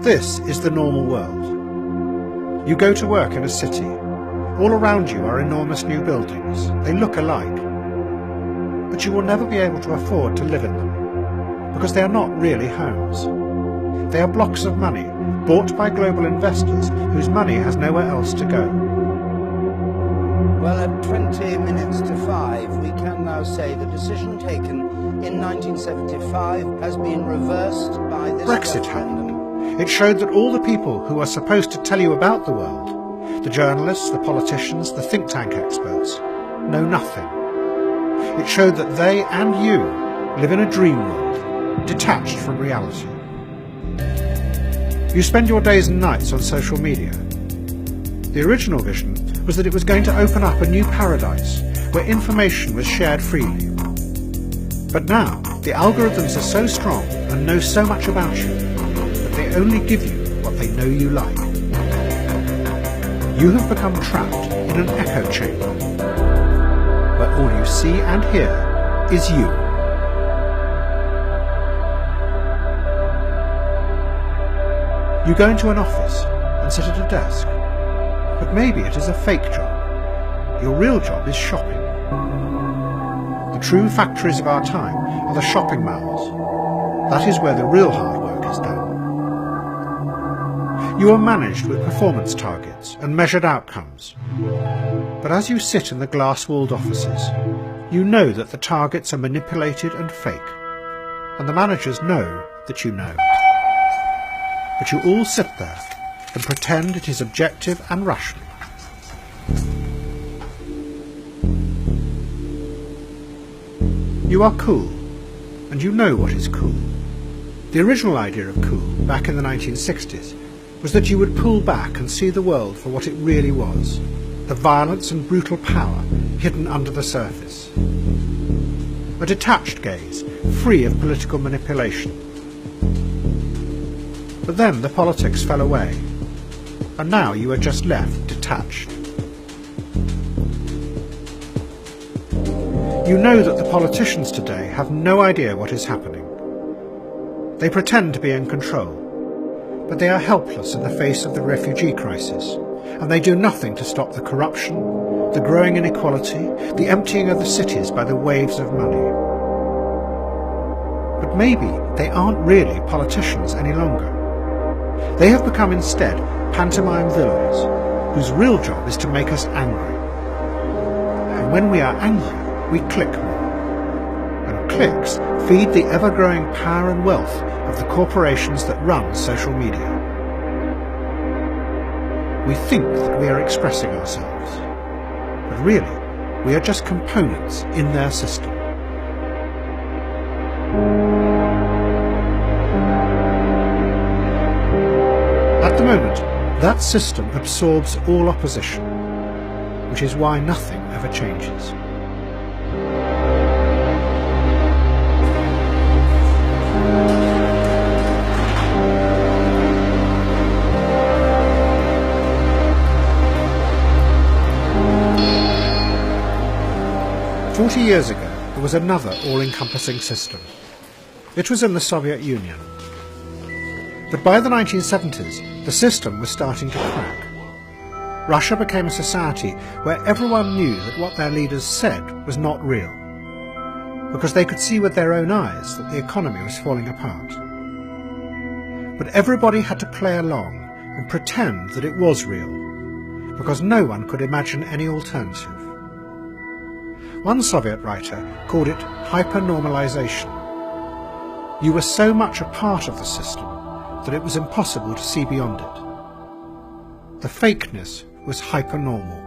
This is the normal world. You go to work in a city. All around you are enormous new buildings. They look alike. But you will never be able to afford to live in them, because they are not really homes. They are blocks of money, bought by global investors whose money has nowhere else to go. Well, at 20 minutes to 5, we can now say the decision taken in 1975 has been reversed by this Brexit happened. It showed that all the people who are supposed to tell you about the world, the journalists, the politicians, the think tank experts, know nothing. It showed that they and you live in a dream world, detached from reality. You spend your days and nights on social media. The original vision was that it was going to open up a new paradise where information was shared freely. But now, the algorithms are so strong and know so much about you that they only give you what they know you like. You have become trapped in an echo chamber where all you see and hear is you. You go into an office and sit at a desk, but maybe it is a fake job. Your real job is shopping. The true factories of our time are the shopping malls. That is where the real hard work is done. You are managed with performance targets and measured outcomes. But as you sit in the glass-walled offices, you know that the targets are manipulated and fake, and the managers know that you know. But you all sit there and pretend it is objective and rational. You are cool, and you know what is cool. The original idea of cool, back in the 1960s, was that you would pull back and see the world for what it really was, the violence and brutal power hidden under the surface. A detached gaze, free of political manipulation. But then the politics fell away, and now you are just left detached. You know that the politicians today have no idea what is happening. They pretend to be in control, but they are helpless in the face of the refugee crisis, and they do nothing to stop the corruption, the growing inequality, the emptying of the cities by the waves of money. But maybe they aren't really politicians any longer. They have become instead pantomime villains, whose real job is to make us angry. And when we are angry, we click more. And clicks feed the ever-growing power and wealth of the corporations that run social media. We think that we are expressing ourselves, but really, we are just components in their system. At the moment, that system absorbs all opposition, which is why nothing ever changes. "40 years ago, there was another all-encompassing system. It was in the Soviet Union. But by the 1970s, the system was starting to crack. Russia became a society where everyone knew that what their leaders said was not real, because they could see with their own eyes that the economy was falling apart. But everybody had to play along and pretend that it was real, because no one could imagine any alternative. One Soviet writer called it hyper-normalization. You were so much a part of the system that it was impossible to see beyond it. The fakeness was hyper-normal.